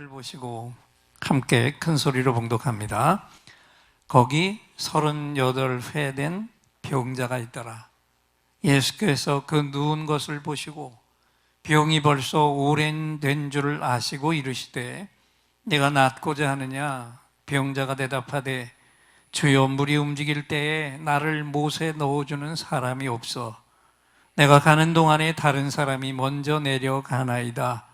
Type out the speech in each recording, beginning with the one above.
본문을 보시고 함께 큰 소리로 봉독합니다. 거기 38회 된 병자가 있더라. 예수께서 그 누운 것을 보시고 병이 벌써 오랜 된 줄을 아시고 이르시되 내가 낫고자 하느냐? 병자가 대답하되 주여, 물이 움직일 때에 나를 못에 넣어주는 사람이 없어 내가 가는 동안에 다른 사람이 먼저 내려가나이다.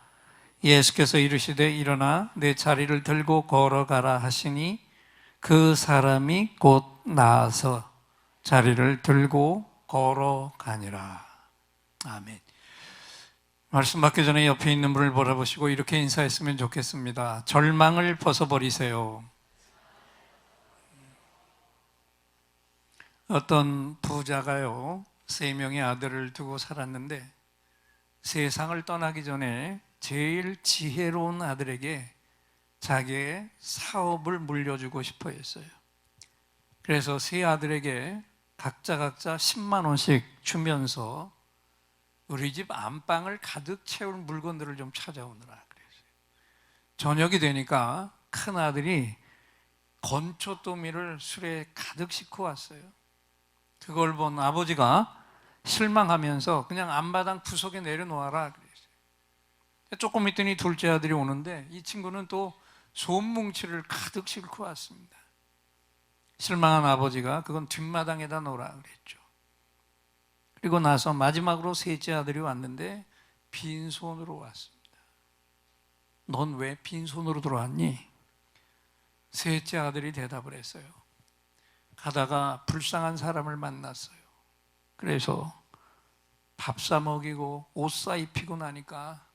예수께서 이르시되 일어나 내 자리를 들고 걸어가라 하시니 그 사람이 곧 나아서 자리를 들고 걸어가니라. 아멘. 말씀 받기 전에 옆에 있는 분을 바라보시고 이렇게 인사했으면 좋겠습니다. 절망을 벗어버리세요. 어떤 부자가요, 3명의 아들을 두고 살았는데 세상을 떠나기 전에 제일 지혜로운 아들에게 자기의 사업을 물려주고 싶어 했어요. 그래서 세 아들에게 각자 10만 원씩 주면서 우리 집 안방을 가득 채울 물건들을 좀 찾아오느라 그랬어요. 저녁이 되니까 큰 아들이 건초더미를 술에 가득 싣고 왔어요. 그걸 본 아버지가 실망하면서 그냥 앞마당 구석에 내려놓아라 그랬어요. 조금 있더니 둘째 아들이 오는데 이 친구는 또 솜뭉치를 가득 싣고 왔습니다. 실망한 아버지가 그건 뒷마당에다 놓으라 그랬죠. 그리고 나서 마지막으로 셋째 아들이 왔는데 빈손으로 왔습니다. 넌 왜 빈손으로 들어왔니? 셋째 아들이 대답을 했어요. 가다가 불쌍한 사람을 만났어요. 그래서 밥 사 먹이고 옷 사 입히고 나니까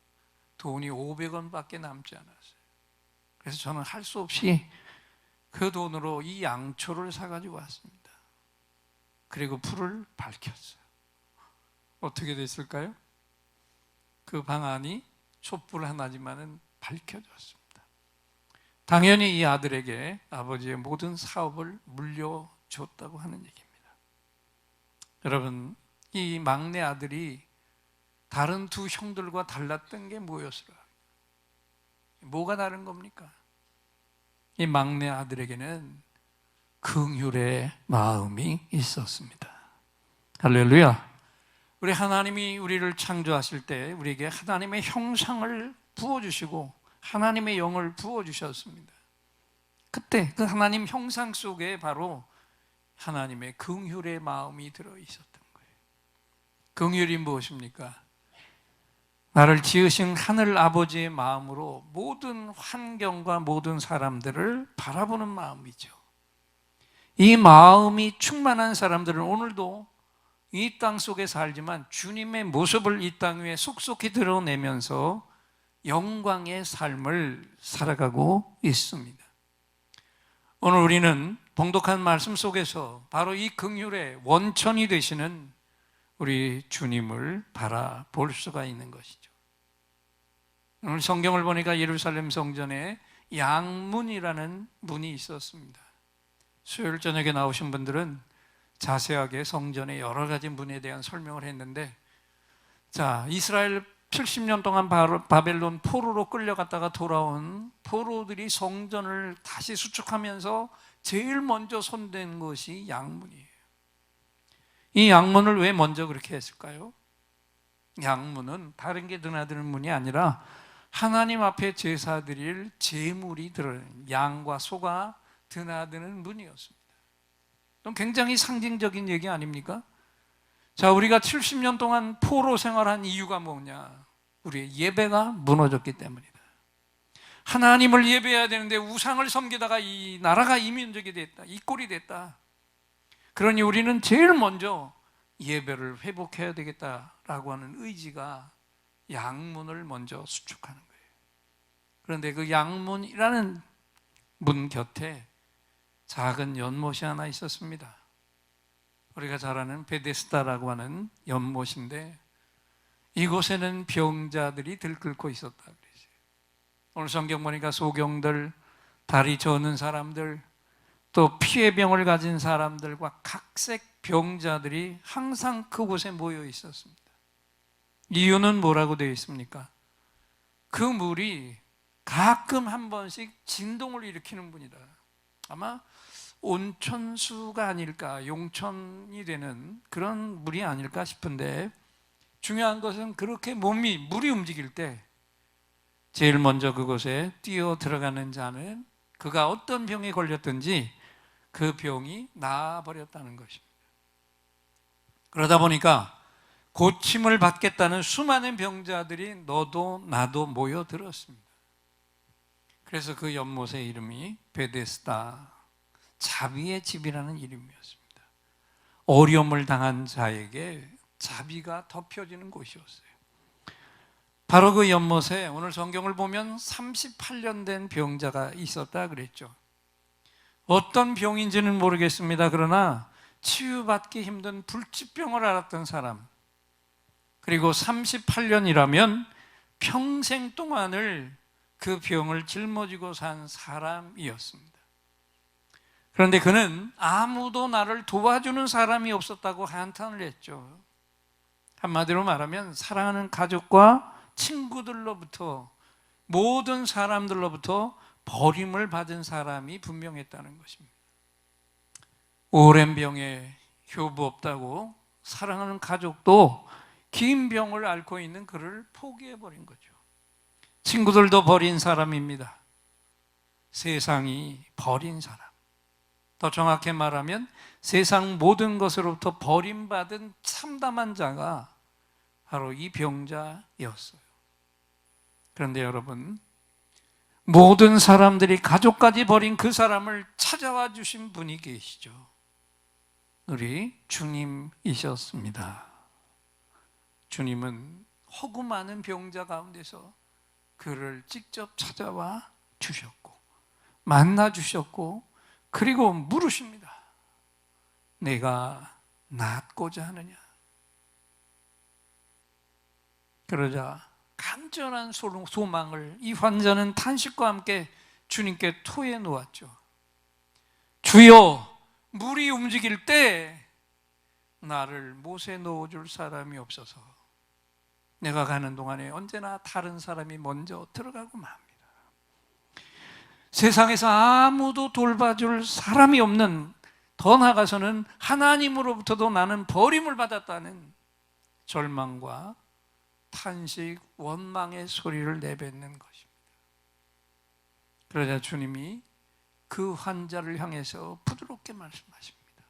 돈이 500원밖에 남지 않았어요. 그래서 저는 할 수 없이 그 돈으로 이 양초를 사가지고 왔습니다. 그리고 불을 밝혔어요. 어떻게 됐을까요? 그 방 안이 촛불 하나지만은 밝혀졌습니다. 당연히 이 아들에게 아버지의 모든 사업을 물려줬다고 하는 얘기입니다. 여러분, 이 막내 아들이 다른 두 형들과 달랐던 게 뭐였을까? 뭐가 다른 겁니까? 이 막내 아들에게는 긍휼의 마음이 있었습니다. 할렐루야. 우리 하나님이 우리를 창조하실 때 우리에게 하나님의 형상을 부어주시고 하나님의 영을 부어주셨습니다. 그때 그 하나님 형상 속에 바로 하나님의 긍휼의 마음이 들어있었던 거예요. 긍휼이 무엇입니까? 나를 지으신 하늘 아버지의 마음으로 모든 환경과 모든 사람들을 바라보는 마음이죠. 이 마음이 충만한 사람들은 오늘도 이 땅 속에 살지만 주님의 모습을 이 땅 위에 속속히 드러내면서 영광의 삶을 살아가고 있습니다. 오늘 우리는 봉독한 말씀 속에서 바로 이 긍휼의 원천이 되시는 우리 주님을 바라볼 수가 있는 것이죠. 오늘 성경을 보니까 예루살렘 성전에 양문이라는 문이 있었습니다. 수요일 저녁에 나오신 분들은 자세하게 성전의 여러 가지 문에 대한 설명을 했는데, 자, 이스라엘 70년 동안 바벨론 포로로 끌려갔다가 돌아온 포로들이 성전을 다시 수축하면서 제일 먼저 손댄 것이 양문이에요. 이 양문을 왜 먼저 그렇게 했을까요? 양문은 다른 게 드나드는 문이 아니라 하나님 앞에 제사 드릴 제물이 들어있는 양과 소가 드나드는 문이었습니다. 그럼 굉장히 상징적인 얘기 아닙니까? 자, 우리가 70년 동안 포로 생활한 이유가 뭐냐? 우리의 예배가 무너졌기 때문이다. 하나님을 예배해야 되는데 우상을 섬기다가 이 나라가 이민족이 됐다, 이 꼴이 됐다. 그러니 우리는 제일 먼저 예배를 회복해야 되겠다라고 하는 의지가 양문을 먼저 수축하는 거예요. 그런데 그 양문이라는 문 곁에 작은 연못이 하나 있었습니다. 우리가 잘 아는 베데스다라고 하는 연못인데 이곳에는 병자들이 들끓고 있었다 그랬어요. 오늘 성경 보니까 소경들, 다리 저는 사람들, 또 피의 병을 가진 사람들과 각색 병자들이 항상 그곳에 모여 있었습니다. 이유는 뭐라고 되어 있습니까? 그 물이 가끔 한 번씩 진동을 일으키는 분이다. 아마 온천수가 아닐까, 용천이 되는 그런 물이 아닐까 싶은데, 중요한 것은 그렇게 물이 움직일 때 제일 먼저 그곳에 뛰어 들어가는 자는 그가 어떤 병에 걸렸든지 그 병이 나아버렸다는 것입니다. 그러다 보니까 고침을 받겠다는 수많은 병자들이 너도 나도 모여들었습니다. 그래서 그 연못의 이름이 베데스다, 자비의 집이라는 이름이었습니다. 어려움을 당한 자에게 자비가 덮여지는 곳이었어요. 바로 그 연못에 오늘 성경을 보면 38년 된 병자가 있었다 그랬죠. 어떤 병인지는 모르겠습니다. 그러나 치유받기 힘든 불치병을 앓았던 사람, 그리고 38년이라면 평생 동안을 그 병을 짊어지고 산 사람이었습니다. 그런데 그는 아무도 나를 도와주는 사람이 없었다고 한탄을 했죠. 한마디로 말하면 사랑하는 가족과 친구들로부터, 모든 사람들로부터 버림을 받은 사람이 분명했다는 것입니다. 오랜 병에 효부 없다고 사랑하는 가족도 긴 병을 앓고 있는 그를 포기해버린 거죠. 친구들도 버린 사람입니다. 세상이 버린 사람, 더 정확히 말하면 세상 모든 것으로부터 버림받은 참담한 자가 바로 이 병자였어요. 그런데 여러분, 모든 사람들이 가족까지 버린 그 사람을 찾아와 주신 분이 계시죠. 우리 주님이셨습니다. 주님은 허구 많은 병자 가운데서 그를 직접 찾아와 주셨고, 만나 주셨고, 그리고 물으십니다. 내가 낫고자 하느냐? 그러자 간절한 소망을 이 환자는 탄식과 함께 주님께 토해 놓았죠. 주여, 물이 움직일 때 나를 못에 넣어줄 사람이 없어서 내가 가는 동안에 언제나 다른 사람이 먼저 들어가고 맙니다. 세상에서 아무도 돌봐줄 사람이 없는, 더 나아가서는 하나님으로부터도 나는 버림을 받았다는 절망과 탄식, 원망의 소리를 내뱉는 것입니다. 그러자 주님이 그 환자를 향해서 부드럽게 말씀하십니다.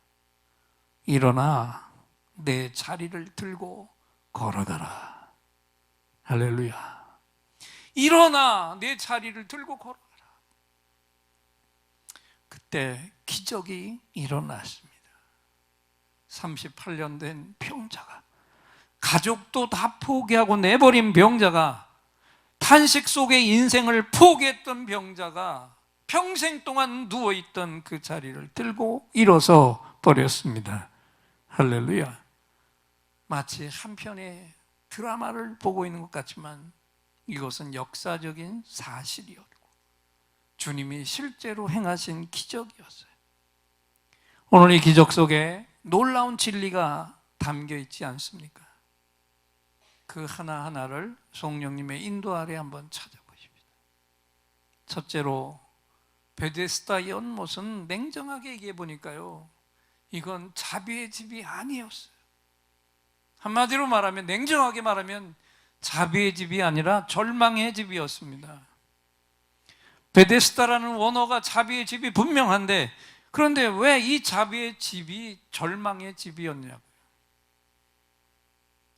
일어나 내 자리를 들고 걸어가라. 할렐루야. 일어나 내 자리를 들고 걸어가라. 그때 기적이 일어났습니다. 38년 된 병자가, 가족도 다 포기하고 내버린 병자가, 탄식 속에 인생을 포기했던 병자가 평생 동안 누워있던 그 자리를 들고 일어서 버렸습니다. 할렐루야. 마치 한 편의 드라마를 보고 있는 것 같지만 이것은 역사적인 사실이었고 주님이 실제로 행하신 기적이었어요. 오늘 이 기적 속에 놀라운 진리가 담겨 있지 않습니까? 그 하나하나를 성령님의 인도 아래 한번 찾아보십시다. 첫째로 베데스다 연못은 냉정하게 얘기해 보니까요, 이건 자비의 집이 아니었어요. 한마디로 말하면, 냉정하게 말하면 자비의 집이 아니라 절망의 집이었습니다. 베데스다라는 원어가 자비의 집이 분명한데, 그런데 왜 이 자비의 집이 절망의 집이었냐고요.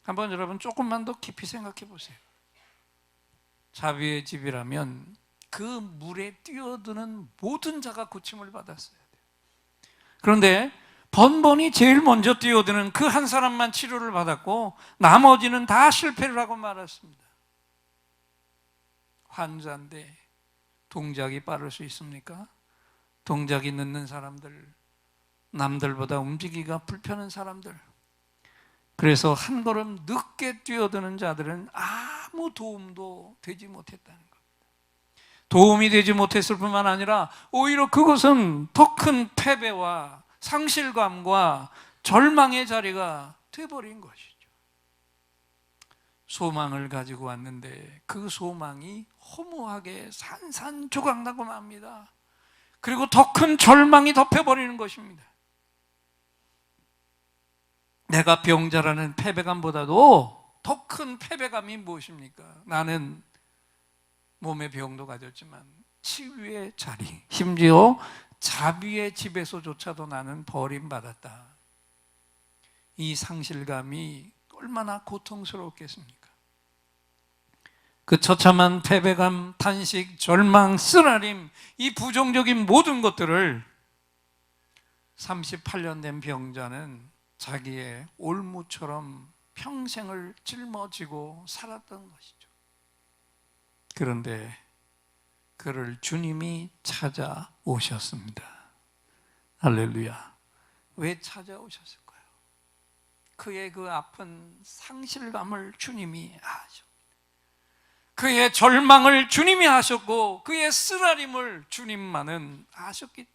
한번 여러분 조금만 더 깊이 생각해 보세요. 자비의 집이라면 그 물에 뛰어드는 모든 자가 고침을 받았어야 돼요. 그런데 번번이 제일 먼저 뛰어드는 그 한 사람만 치료를 받았고 나머지는 다 실패를 하고 말았습니다. 환자인데 동작이 빠를 수 있습니까? 동작이 늦는 사람들, 남들보다 움직이기가 불편한 사람들, 그래서 한 걸음 늦게 뛰어드는 자들은 아무 도움도 되지 못했다는 겁니다. 도움이 되지 못했을 뿐만 아니라 오히려 그것은 더 큰 패배와 상실감과 절망의 자리가 되어버린 것이죠. 소망을 가지고 왔는데 그 소망이 허무하게 산산조각나고 맙니다. 그리고 더 큰 절망이 덮여버리는 것입니다. 내가 병자라는 패배감보다도 더 큰 패배감이 무엇입니까? 나는 몸에 병도 가졌지만 치유의 자리, 심지어 자비의 집에서조차도 나는 버림받았다. 이 상실감이 얼마나 고통스럽겠습니까? 그 처참한 패배감, 탄식, 절망, 쓰라림, 이 부정적인 모든 것들을 38년 된 병자는 자기의 올무처럼 평생을 짊어지고 살았던 것이죠. 그런데 그를 주님이 찾아오셨습니다. 할렐루야. 왜 찾아오셨을까요? 그의 그 아픈 상실감을 주님이 아셨습니다. 그의 절망을 주님이 아셨고 그의 쓰라림을 주님만은 아셨기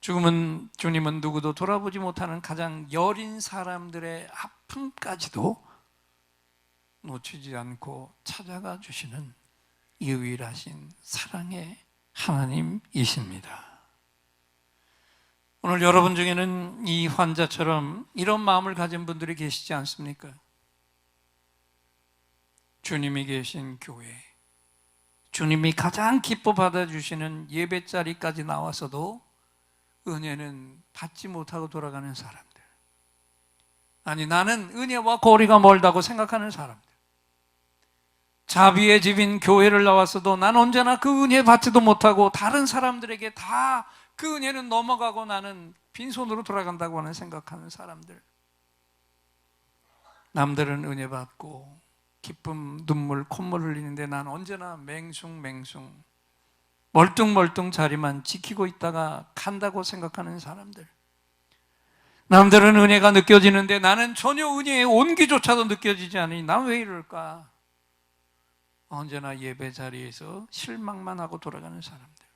때문에 주님은 누구도 돌아보지 못하는 가장 여린 사람들의 아픔까지도 놓치지 않고 찾아가 주시는 유일하신 사랑의 하나님이십니다. 오늘 여러분 중에는 이 환자처럼 이런 마음을 가진 분들이 계시지 않습니까? 주님이 계신 교회, 주님이 가장 기뻐 받아주시는 예배 자리까지 나와서도 은혜는 받지 못하고 돌아가는 사람들, 아니 나는 은혜와 거리가 멀다고 생각하는 사람들, 자비의 집인 교회를 나왔어도 난 언제나 그 은혜 받지도 못하고 다른 사람들에게 다 그 은혜는 넘어가고 나는 빈손으로 돌아간다고 하는 생각하는 사람들, 남들은 은혜 받고 기쁨, 눈물, 콧물 흘리는데 난 언제나 맹숭맹숭 멀뚱멀뚱 자리만 지키고 있다가 간다고 생각하는 사람들, 남들은 은혜가 느껴지는데 나는 전혀 은혜의 온기조차도 느껴지지 않으니 난 왜 이럴까? 언제나 예배 자리에서 실망만 하고 돌아가는 사람들,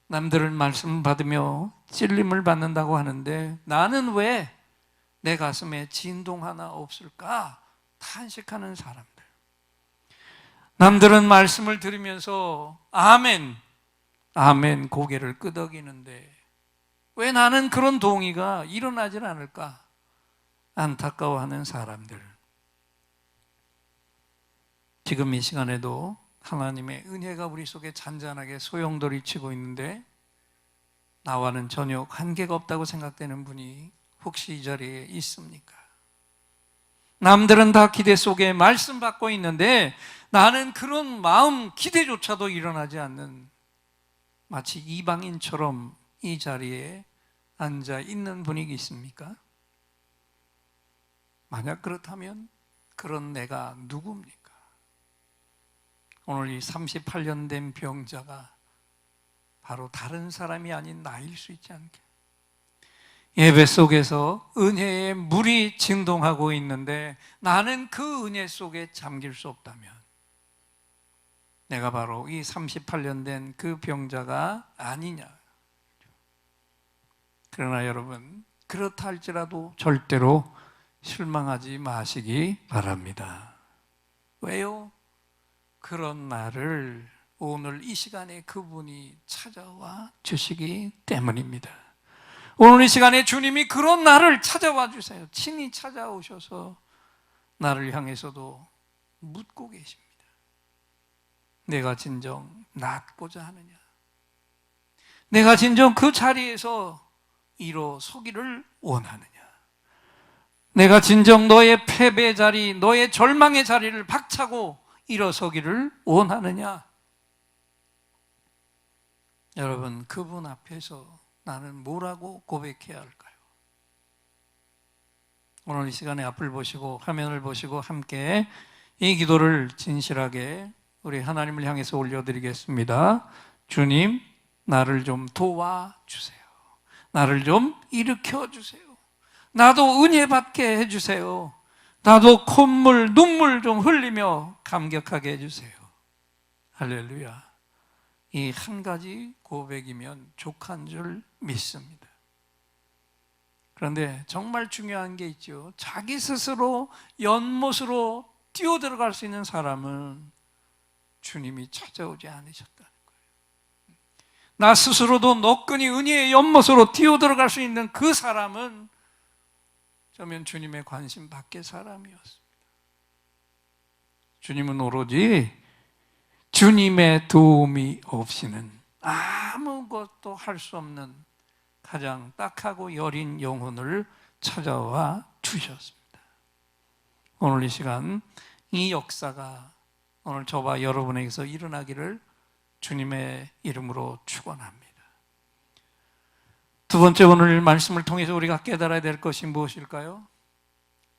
남들은 말씀을 받으며 찔림을 받는다고 하는데 나는 왜 내 가슴에 진동 하나 없을까? 탄식하는 사람들, 남들은 말씀을 들으면서 아멘, 아멘 고개를 끄덕이는데 왜 나는 그런 동의가 일어나질 않을까? 안타까워하는 사람들, 지금 이 시간에도 하나님의 은혜가 우리 속에 잔잔하게 소용돌이치고 있는데 나와는 전혀 관계가 없다고 생각되는 분이 혹시 이 자리에 있습니까? 남들은 다 기대 속에 말씀 받고 있는데 나는 그런 마음 기대조차도 일어나지 않는 마치 이방인처럼 이 자리에 앉아 있는 분이 있습니까? 만약 그렇다면 그런 내가 누구입니까? 오늘 이 38년 된 병자가 바로 다른 사람이 아닌 나일 수 있지 않게, 예배 속에서 은혜의 물이 진동하고 있는데 나는 그 은혜 속에 잠길 수 없다면 내가 바로 이 38년 된 그 병자가 아니냐. 그러나 여러분, 그렇다 할지라도 절대로 실망하지 마시기 바랍니다. 왜요? 그런 나를 오늘 이 시간에 그분이 찾아와 주시기 때문입니다. 오늘 이 시간에 주님이 그런 나를 찾아와 주세요. 친히 찾아오셔서 나를 향해서도 묻고 계십니다. 내가 진정 낫고자 하느냐? 내가 진정 그 자리에서 일어서기를 원하느냐? 내가 진정 너의 패배 자리, 너의 절망의 자리를 박차고 일어서기를 원하느냐? 여러분, 그분 앞에서 나는 뭐라고 고백해야 할까요? 오늘 이 시간에 앞을 보시고 화면을 보시고 함께 이 기도를 진실하게 우리 하나님을 향해서 올려드리겠습니다. 주님, 나를 좀 도와주세요. 나를 좀 일으켜주세요. 나도 은혜 받게 해주세요. 나도 콧물, 눈물 좀 흘리며 감격하게 해주세요. 할렐루야. 이 한 가지 고백이면 족한 줄 믿습니다. 그런데 정말 중요한 게 있죠. 자기 스스로 연못으로 뛰어들어갈 수 있는 사람은 주님이 찾아오지 않으셨다는 거예요. 나 스스로도 너끈히 은혜의 연못으로 뛰어들어갈 수 있는 그 사람은 저면 주님의 관심 밖의 사람이었습니다. 주님은 오로지 주님의 도움이 없이는 아무것도 할 수 없는 가장 딱하고 여린 영혼을 찾아와 주셨습니다. 오늘 이 시간 이 역사가 오늘 저와 여러분에게서 일어나기를 주님의 이름으로 축원합니다. 두 번째, 오늘 말씀을 통해서 우리가 깨달아야 될 것이 무엇일까요?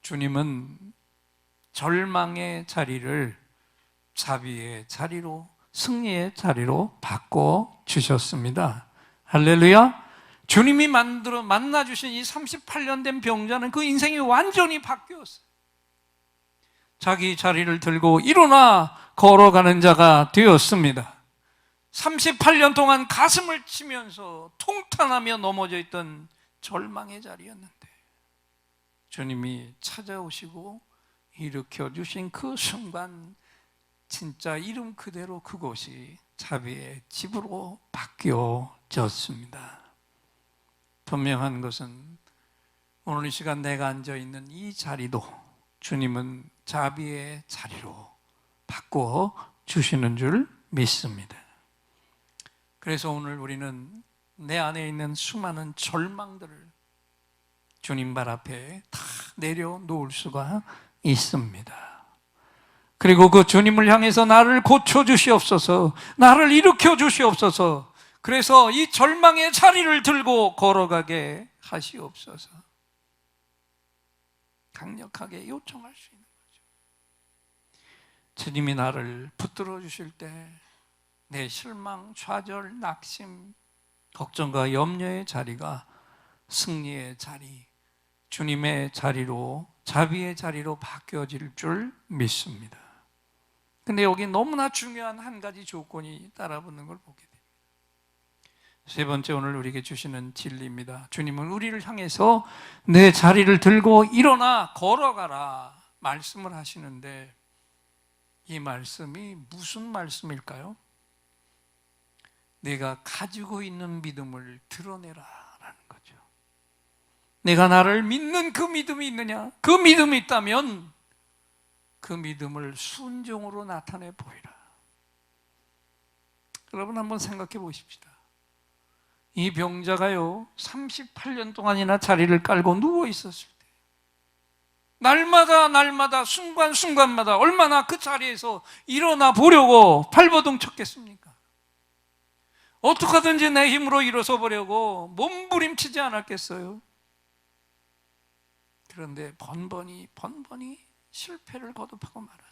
주님은 절망의 자리를 자비의 자리로, 승리의 자리로 바꿔 주셨습니다. 할렐루야. 주님이 만나주신 이 38년 된 병자는 그 인생이 완전히 바뀌었어요. 자기 자리를 들고 일어나 걸어가는 자가 되었습니다. 38년 동안 가슴을 치면서 통탄하며 넘어져 있던 절망의 자리였는데 주님이 찾아오시고 일으켜 주신 그 순간 진짜 이름 그대로 그곳이 자비의 집으로 바뀌어졌습니다. 분명한 것은 오늘 이 시간 내가 앉아있는 이 자리도 주님은 자비의 자리로 바꿔 주시는 줄 믿습니다. 그래서 오늘 우리는 내 안에 있는 수많은 절망들을 주님 발 앞에 다 내려놓을 수가 있습니다. 그리고 그 주님을 향해서 나를 고쳐주시옵소서, 나를 일으켜 주시옵소서, 그래서 이 절망의 자리를 들고 걸어가게 하시옵소서 강력하게 요청할 수 있는 거죠. 주님이 나를 붙들어 주실 때 내 실망, 좌절, 낙심, 걱정과 염려의 자리가 승리의 자리, 주님의 자리로, 자비의 자리로 바뀌어질 줄 믿습니다. 근데 여기 너무나 중요한 한 가지 조건이 따라붙는 걸 보게 됩니다. 세 번째, 오늘 우리에게 주시는 진리입니다. 주님은 우리를 향해서 내 자리를 들고 일어나 걸어가라 말씀을 하시는데 이 말씀이 무슨 말씀일까요? 내가 가지고 있는 믿음을 드러내라라는 거죠. 내가 나를 믿는 그 믿음이 있느냐? 그 믿음이 있다면 그 믿음을 순종으로 나타내 보이라. 여러분 한번 생각해 보십시다. 이 병자가요 38년 동안이나 자리를 깔고 누워 있었을 때 날마다 순간순간마다 얼마나 그 자리에서 일어나 보려고 발버둥 쳤겠습니까? 어떻게든지 내 힘으로 일어서 보려고 몸부림치지 않았겠어요? 그런데 번번이 실패를 거듭하고 말았어요.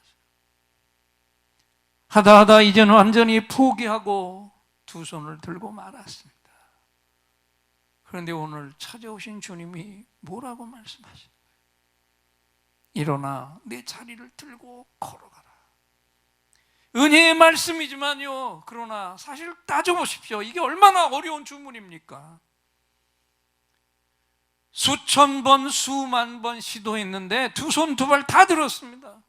하다 이제는 완전히 포기하고 두 손을 들고 말았습니다. 그런데 오늘 찾아오신 주님이 뭐라고 말씀하시나요? 일어나 내 자리를 들고 걸어가라. 은혜의 말씀이지만요, 그러나 사실 따져보십시오. 이게 얼마나 어려운 주문입니까? 수천 번, 수만 번 시도했는데 두 손 두 발 다 들었습니다.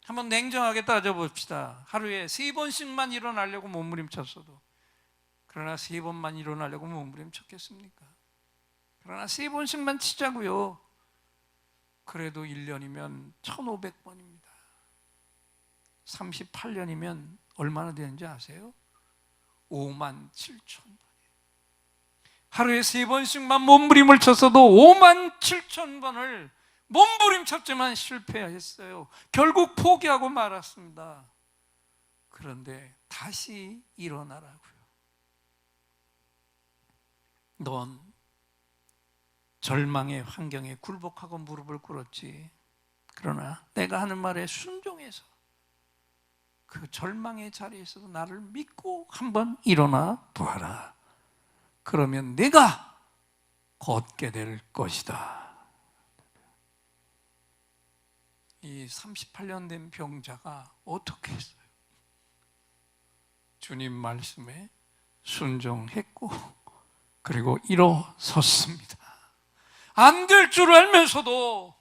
한번 냉정하게 따져봅시다. 하루에 3번씩만 일어나려고 몸부림쳤어도, 그러나 3번만 일어나려고 몸부림쳤겠습니까? 그러나 3번씩만 치자고요. 그래도 1년이면 1500번입니다. 38년이면 얼마나 되는지 아세요? 57,000번. 하루에 3번씩만 몸부림을 쳤어도 57,000번을 몸부림쳤지만 실패했어요. 결국 포기하고 말았습니다. 그런데 다시 일어나라고요. 넌 절망의 환경에 굴복하고 무릎을 꿇었지. 그러나 내가 하는 말에 순종해서 그 절망의 자리에서도 나를 믿고 한번 일어나 보아라. 그러면 내가 걷게 될 것이다. 이 38년 된 병자가 어떻게 했어요? 주님 말씀에 순종했고 그리고 일어섰습니다. 안 될 줄 알면서도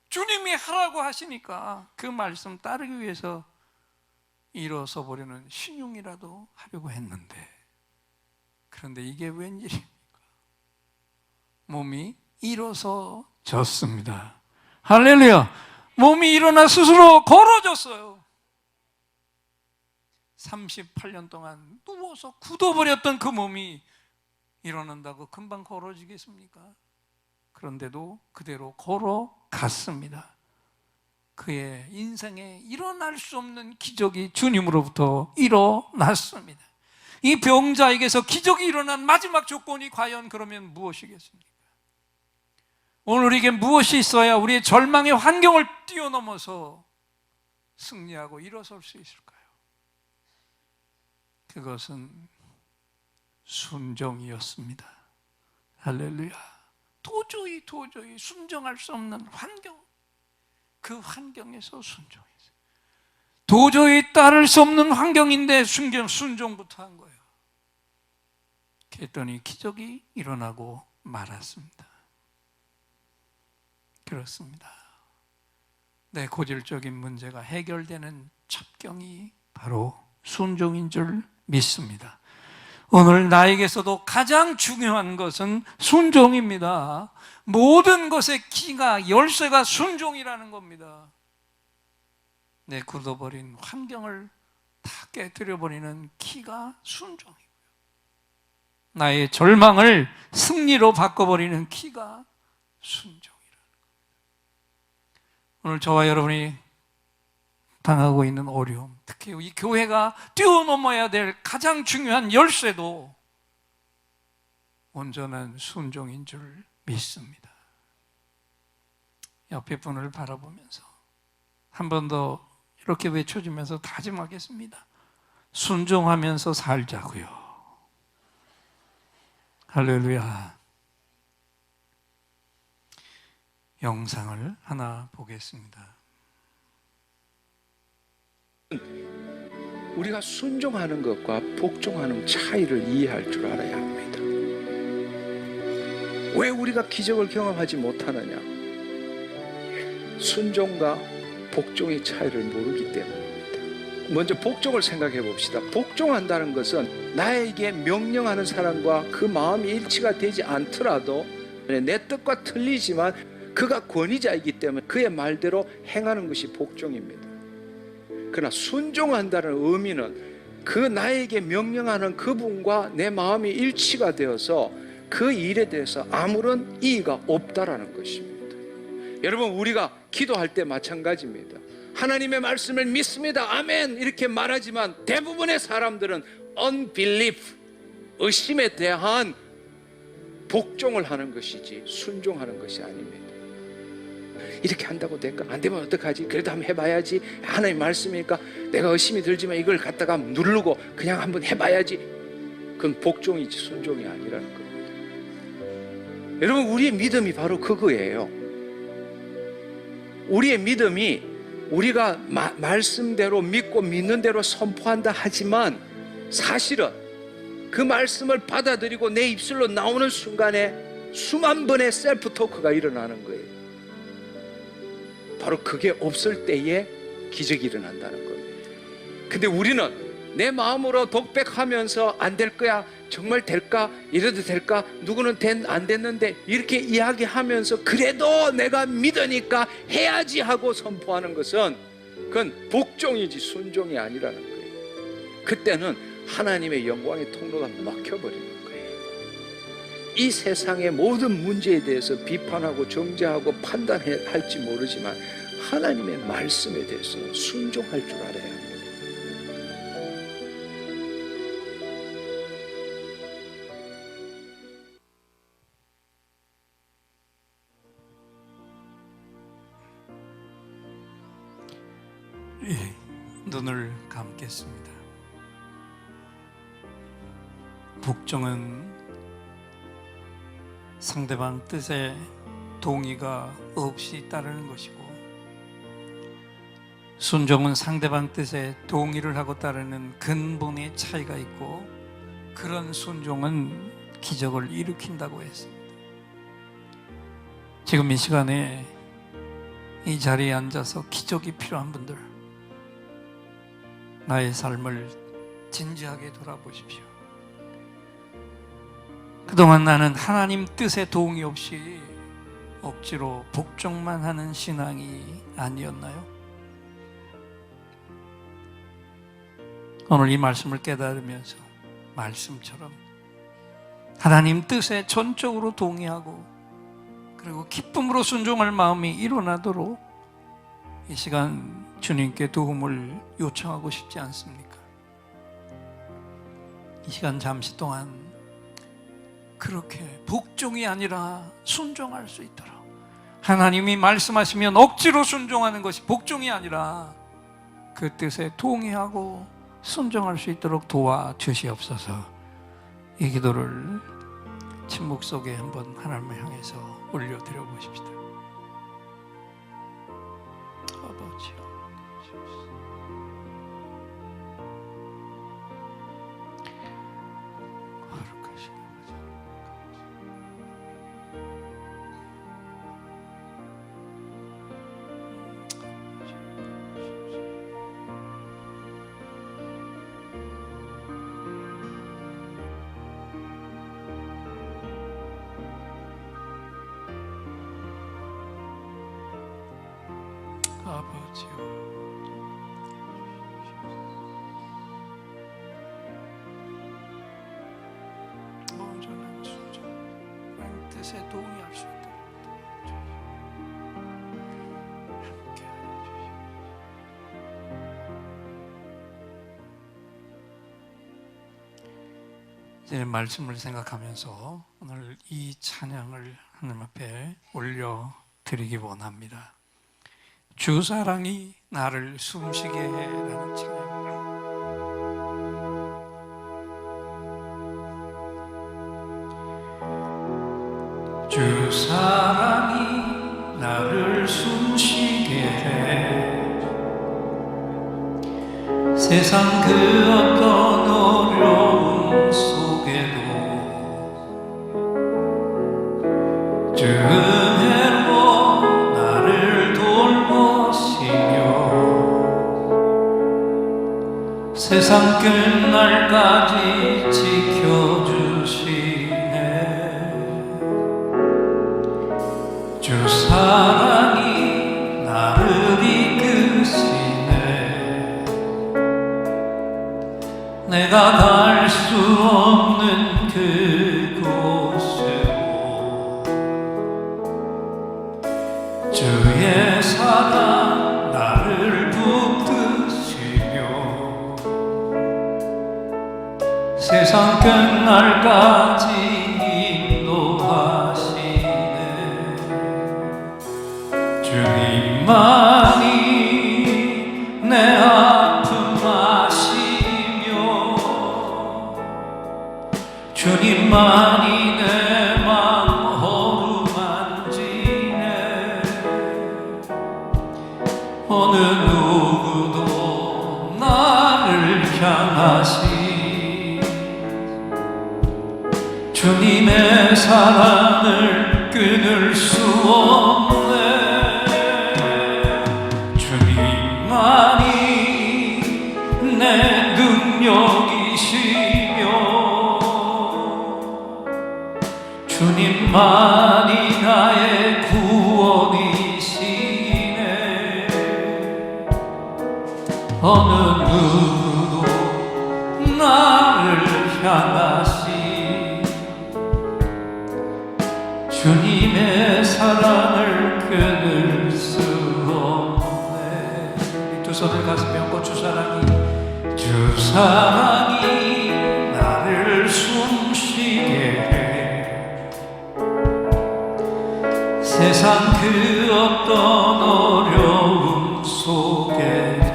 주님이 하라고 하시니까 그 말씀 따르기 위해서 일어서 보려는 신용이라도 하려고 했는데, 그런데 이게 웬일입니까? 몸이 일어서졌습니다. 할렐루야! 몸이 일어나 스스로 걸어졌어요. 38년 동안 누워서 굳어버렸던 그 몸이 일어난다고 금방 걸어지겠습니까? 그런데도 그대로 걸어갔습니다. 그의 인생에 일어날 수 없는 기적이 주님으로부터 일어났습니다. 이 병자에게서 기적이 일어난 마지막 조건이 과연 그러면 무엇이겠습니까? 오늘 우리에게 무엇이 있어야 우리의 절망의 환경을 뛰어넘어서 승리하고 일어설 수 있을까요? 그것은 순종이었습니다. 할렐루야. 도저히 순종할 수 없는 환경, 그 환경에서 순종했어요. 도저히 따를 수 없는 환경인데 순종부터 한 거예요. 그랬더니 기적이 일어나고 말았습니다. 그렇습니다. 내 고질적인 문제가 해결되는 첩경이 바로 순종인 줄 믿습니다. 오늘 나에게서도 가장 중요한 것은 순종입니다. 모든 것의 키가, 열쇠가 순종이라는 겁니다. 내 굳어버린 환경을 다 깨뜨려버리는 키가 순종이고요. 나의 절망을 승리로 바꿔버리는 키가 순종이라는 겁니다. 오늘 저와 여러분이 당하고 있는 어려움, 특히 이 교회가 뛰어넘어야 될 가장 중요한 열쇠도 온전한 순종인 줄 믿습니다. 옆에 분을 바라보면서 한 번 더 이렇게 외쳐주면서 다짐하겠습니다. 순종하면서 살자고요. 할렐루야. 영상을 하나 보겠습니다. 우리가 순종하는 것과 복종하는 차이를 이해할 줄 알아야 합니다. 왜 우리가 기적을 경험하지 못하느냐? 순종과 복종의 차이를 모르기 때문입니다. 먼저 복종을 생각해 봅시다. 복종한다는 것은 나에게 명령하는 사람과 그 마음이 일치가 되지 않더라도 내 뜻과 틀리지만 그가 권위자이기 때문에 그의 말대로 행하는 것이 복종입니다. 그러나 순종한다는 의미는 그 나에게 명령하는 그분과 내 마음이 일치가 되어서 그 일에 대해서 아무런 이의가 없다라는 것입니다. 여러분, 우리가 기도할 때 마찬가지입니다. 하나님의 말씀을 믿습니다, 아멘 이렇게 말하지만 대부분의 사람들은 unbelief, 의심에 대한 복종을 하는 것이지 순종하는 것이 아닙니다. 이렇게 한다고 될까? 안 되면 어떡하지? 그래도 한번 해봐야지. 하나님 말씀이니까 내가 의심이 들지만 이걸 갖다가 누르고 그냥 한번 해봐야지. 그건 복종이지 순종이 아니라는 겁니다. 여러분, 우리의 믿음이 바로 그거예요. 우리의 믿음이 우리가 말씀대로 믿고 믿는 대로 선포한다 하지만 사실은 그 말씀을 받아들이고 내 입술로 나오는 순간에 수만 번의 셀프 토크가 일어나는 거예요. 바로 그게 없을 때에 기적이 일어난다는 겁니다. 근데 우리는 내 마음으로 독백하면서 안 될 거야, 정말 될까, 이래도 될까, 누구는 안 됐는데 이렇게 이야기하면서 그래도 내가 믿으니까 해야지 하고 선포하는 것은 그건 복종이지 순종이 아니라는 거예요. 그때는 하나님의 영광의 통로가 막혀버리는 거예요. 이 세상의 모든 문제에 대해서 비판하고 정죄하고 판단할지 모르지만 하나님의 말씀에 대해서는 순종할 줄 알아야 합니다. 예, 눈을 감겠습니다. 복종은 상대방 뜻에 동의가 없이 따르는 것이고, 순종은 상대방 뜻에 동의를 하고 따르는 근본의 차이가 있고, 그런 순종은 기적을 일으킨다고 했습니다. 지금 이 시간에 이 자리에 앉아서 기적이 필요한 분들, 나의 삶을 진지하게 돌아보십시오. 그동안 나는 하나님 뜻에 도움이 없이 억지로 복종만 하는 신앙이 아니었나요? 오늘 이 말씀을 깨달으면서 말씀처럼 하나님 뜻에 전적으로 동의하고 그리고 기쁨으로 순종할 마음이 일어나도록 이 시간 주님께 도움을 요청하고 싶지 않습니까? 이 시간 잠시 동안 그렇게 복종이 아니라 순종할 수 있도록, 하나님이 말씀하시면 억지로 순종하는 것이 복종이 아니라 그 뜻에 동의하고 순종할 수 있도록 도와주시옵소서. 이 기도를 침묵 속에 한번 하나님을 향해서 올려드려 보십시다. 아버지요, 아버지요, 온전한 순종, 하나님 뜻에 동의할 수 있도록 함께 하여 주시옵소서. 이제 말씀을 생각하면서 오늘 이 찬양을 하나님 앞에 올려드리기 원합니다. 주 사랑이 나를 숨쉬게 해 라는 찬양입니다. 주 사랑이 나를 숨쉬게 해 세상 그 어떤 어려움 속에도 주 세상 끝날까지 지켜주시네. 주 사랑이 나를 이끄시네. 내가 갈 수 없는 그곳으로 주의 사랑 나를 붙드시며 세상 끝날까지 인도하시네. 주님만이 내 아픔 아시며 주님만이 내 맘 어루만지네. 어느 누구도 나를 향하시 주님의 사랑을 끊을 수 없네. 주님만이 내 능력이시며 주님만이 나의 구원이시네. 어느 누구도 나를 향하시 주님의 사랑을 끊을 수 없네. 이 두 손을 가슴에 얹고 주 사랑이 나를 숨쉬게 해 세상 그 어떤 어려움 속에도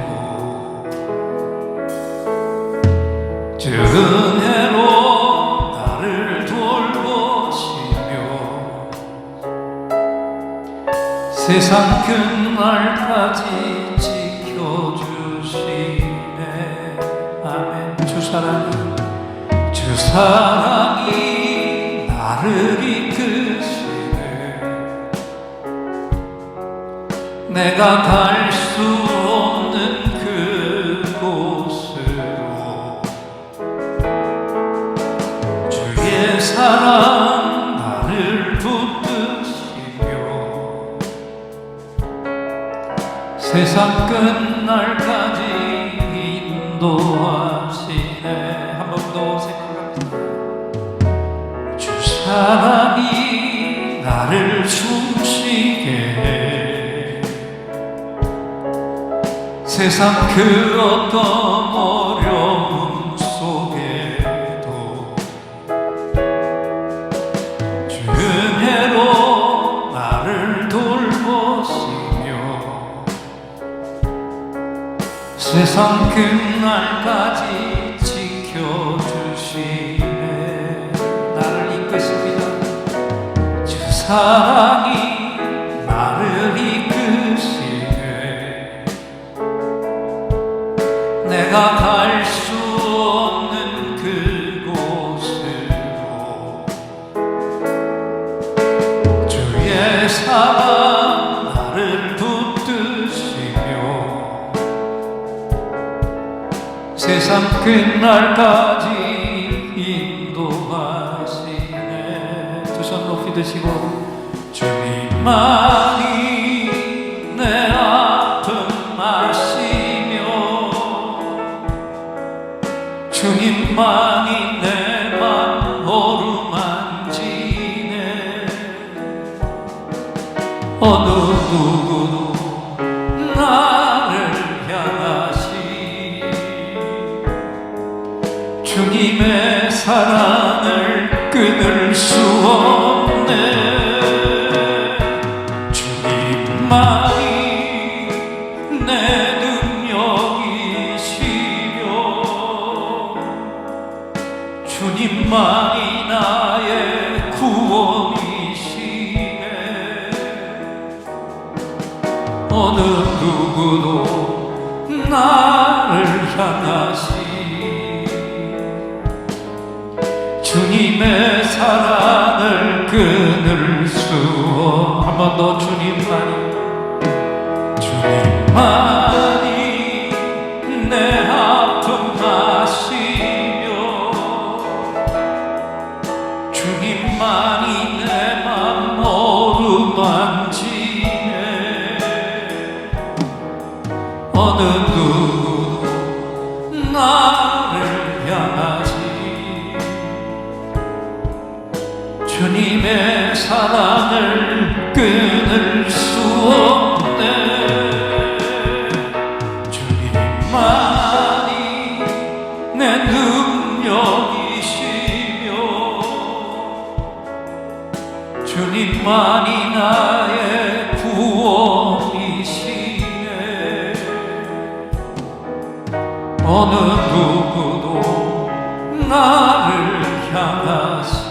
주 은혜로 나를 돌보시며 세상 끝날까지 지켜주시네. 아멘. 주 사랑이 나를 이끄시네. 내가 갈 수 없는 그곳으로 주의 사랑 나를 붙드시며 세상 끝날까지 인도하시네. 한 번 더 생각합니다. 주 사랑이 나를 숨쉬게 해 세상 그 어떤 어려움 속에도 주 은혜로 나를 돌보시며 세상 끝날까지 지켜주시네. 나를 이끄십니다. 주 사랑이 나를 이끄시네. 내가 갈 수 없는 그곳으로 주의 사랑 나를 붙드시며 세상 끝날까지 인도하시네. 두 손 높이 드시고 주님만이 내 아픔 아시며 주님만이 내 맘 어루만지네. 어느 누구도 나를 향하시 주님의 사랑을 끊을 수 없네. 주님만이 내 능력이시며 주님만이 나의 구원이시네. 어느 누구도 나를 향하시 주님의 사랑을 끊을 수 없. 한 번 더 주님만이 내 아픔 아시며 주님만이 내 맘 어루만지네. 어느 누구도 나를 향하시 주님의 사랑을 끊을 수 없네. 주님만이 내 능력이시며 주님만이 나의 구원이시네. 어느 누구도 나를 향하시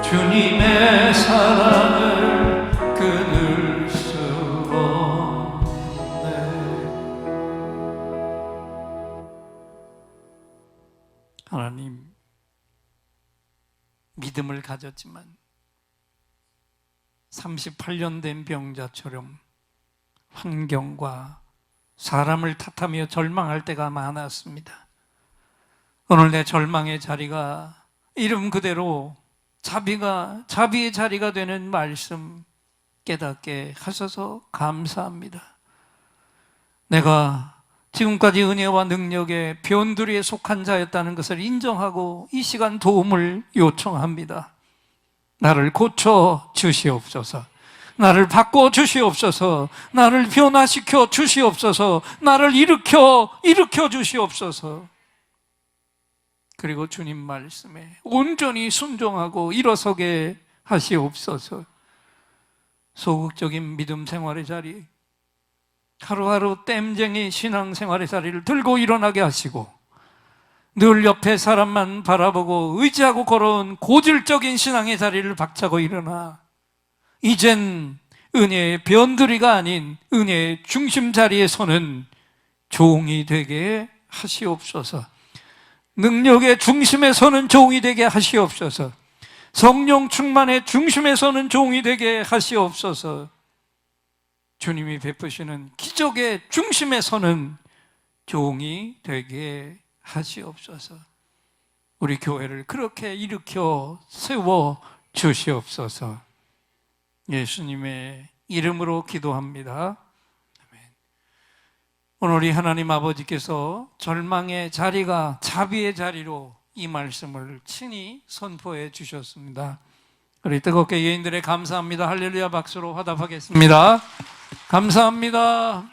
주님의 사랑을 끊을 수 없네. 하나님, 믿음을 가졌지만 38년 된 병자처럼 환경과 사람을 탓하며 절망할 때가 많았습니다. 오늘 내 절망의 자리가 이름 그대로 자비의 자리가 되는 말씀 깨닫게 하셔서 감사합니다. 내가 지금까지 은혜와 능력의 변두리에 속한 자였다는 것을 인정하고 이 시간 도움을 요청합니다. 나를 고쳐 주시옵소서. 나를 바꿔 주시옵소서. 나를 변화시켜 주시옵소서. 나를 일으켜 주시옵소서. 그리고 주님 말씀에 온전히 순종하고 일어서게 하시옵소서. 소극적인 믿음 생활의 자리, 하루하루 땜쟁이 신앙생활의 자리를 들고 일어나게 하시고 늘 옆에 사람만 바라보고 의지하고 걸어온 고질적인 신앙의 자리를 박차고 일어나 이젠 은혜의 변두리가 아닌 은혜의 중심 자리에 서는 종이 되게 하시옵소서. 능력의 중심에 서는 종이 되게 하시옵소서. 성령 충만의 중심에 서는 종이 되게 하시옵소서. 주님이 베푸시는 기적의 중심에 서는 종이 되게 하시옵소서. 우리 교회를 그렇게 일으켜 세워 주시옵소서. 예수님의 이름으로 기도합니다. 아멘. 오늘 우리 하나님 아버지께서 절망의 자리가 자비의 자리로 이 말씀을 친히 선포해 주셨습니다. 우리 뜨겁게 예인들의 감사합니다. 할렐루야 박수로 화답하겠습니다. 감사합니다.